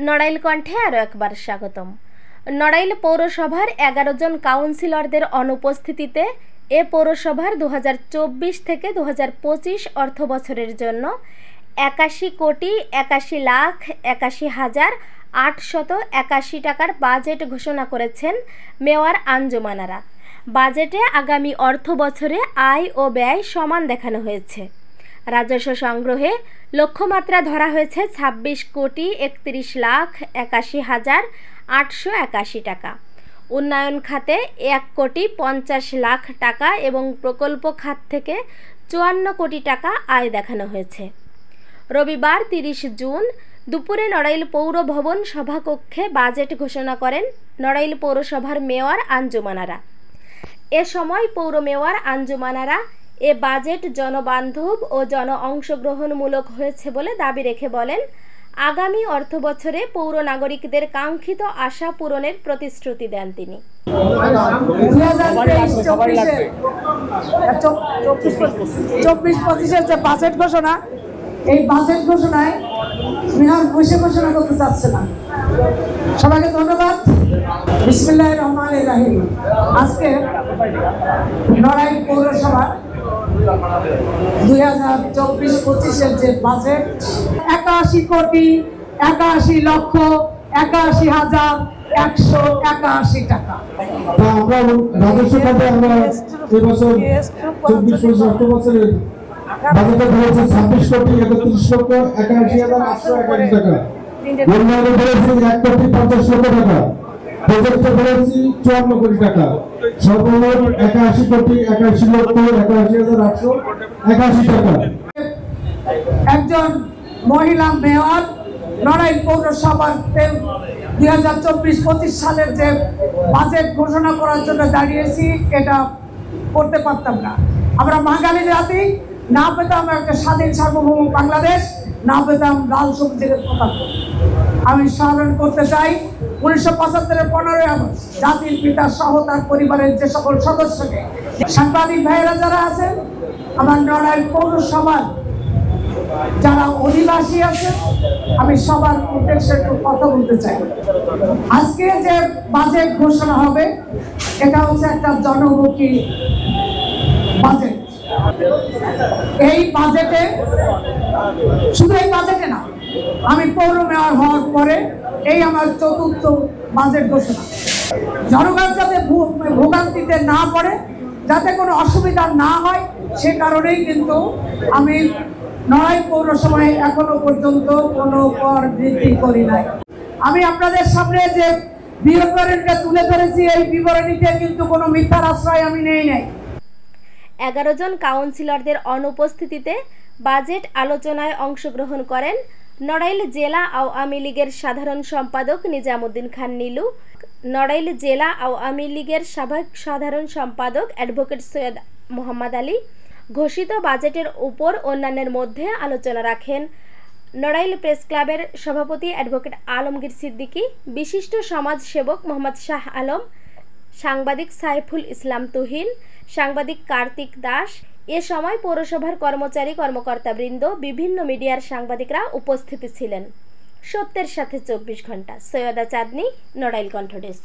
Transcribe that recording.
নড়াইল কণ্ঠে আরও একবার স্বাগতম। নড়াইল পৌরসভার 11 জন কাউন্সিলরদের অনুপস্থিতিতে এ পৌরসভার 2024 থেকে 2025 অর্থবছরের জন্য 81,81,81,881 টাকার বাজেট ঘোষণা করেছেন মেয়র আঞ্জুমান আরা। বাজেটে আগামী অর্থ বছরে আয় ও ব্যয় সমান দেখানো হয়েছে। রাজস্ব সংগ্রহে লক্ষ্যমাত্রা ধরা হয়েছে 26,31,81,881 টাকা, উন্নয়ন খাতে 1,50,00,000 টাকা এবং প্রকল্প খাত থেকে 54 কোটি টাকা আয় দেখানো হয়েছে। রবিবার 30 জুন দুপুরে নড়াইল পৌর ভবন সভাকক্ষে বাজেট ঘোষণা করেন নড়াইল পৌরসভার মেয়র আঞ্জুমান আরা। এ সময় পৌর মেয়র আঞ্জুমান আরা এ বাজেট জনবান্ধব ও জন অংশগ্রহণমূলক হয়েছে বলে দাবি রেখে বলেন, আগামী অর্থ বছরে পৌর নাগরিকদের কাঙ্ক্ষিত আশা পূরণের প্রতিশ্রুতি দেন তিনি। 24-25-এর যে বাজেট ঘোষণা, এই বাজেট ঘোষণায় মেয়র বসে ঘোষণা করতে চাচ্ছে না। সবাইকে ধন্যবাদ। বিসমিল্লাহির রহমানির রহিম। আজকে নড়াইল পৌরসভা 2024-25-এর যে বাজেট 81,81,81,181 টাকা। আমরা রাজস্ব খাতে আমরা এবছর 24-25 অর্থ বছরের বাজেটে ধরেছি 26,31,81,881 টাকা। উন্নয়নে ধরেছি 1,50,00,000 টাকা। প্রজেক্টে ধরেছি 54 কোটি টাকা। সর্বমোট 81,81,81,881 টাকা। একজন মহিলা মেয়র নড়াইল পৌরসভার 2024-25 সালের যে বাজেট ঘোষণা করার জন্য দাঁড়িয়েছি, এটা করতে পারতাম না। আমরা বাঙালি জাতি, না পেতাম একটা স্বাধীন সার্বভৌম বাংলাদেশ, না পেতাম লাল সবুজের পতাকা। আমি স্মরণ করতে চাই 1975-এর 15ই আগস্ট জাতির পিতা সহ তার পরিবারের যে সকল সদস্যকে, সাংবাদিক ভাইয়েরা যারা আছেন, আমার নড়াইল পৌরসভার যারা অধিবাসী আছে, আমি সবার উদ্দেশ্যে একটু কথা বলতে চাই। আজকে যে বাজেট ঘোষণা হবে, এটা হচ্ছে একটা জনমুখী বাজেট। এই বাজেটে, শুধু এই বাজেটে না, আমি পৌর মেয়র হওয়ার পরে এই আমার 4র্থ বাজেট ঘোষণা। জনগণ যাতে ভোগান্তিতে না পড়ে, যাতে কোনো অসুবিধা না হয়, সে কারণেই কিন্তু আমি নড়াইল পৌরসভায় এখনো পর্যন্ত কোনো কর বৃদ্ধি করি নাই। আমি আপনাদের সামনে যে বিবরণীটা তুলে ধরেছি, এই বিবরণীতে কিন্তু কোনো মিথ্যার আশ্রয় আমি নেই নাই। 11 জন কাউন্সিলরদের অনুপস্থিতিতে বাজেট আলোচনায় অংশগ্রহণ করেন নড়াইল জেলা আওয়ামী লীগের সাধারণ সম্পাদক নিজামুদ্দিন খান নীলু, নড়াইল জেলা আওয়ামী লীগের সাবেক সাধারণ সম্পাদক অ্যাডভোকেট সৈয়দ মোহাম্মদ আলী। ঘোষিত বাজেটের উপর অন্যান্যের মধ্যে আলোচনা রাখেন নড়াইল প্রেস ক্লাবের সভাপতি অ্যাডভোকেট আলমগীর সিদ্দিকী, বিশিষ্ট সমাজসেবক মোহাম্মদ শাহ আলম, সাংবাদিক সাইফুল ইসলাম তুহিন, সাংবাদিক কার্তিক দাস। এ সময় পৌরসভার কর্মচারী কর্মকর্তাবৃন্দ, বিভিন্ন মিডিয়ার সাংবাদিকরা উপস্থিত ছিলেন। সত্যের সাথে 24 ঘন্টা। সৈয়দা চাঁদনী, নড়াইল কণ্ঠ ডেস্ক।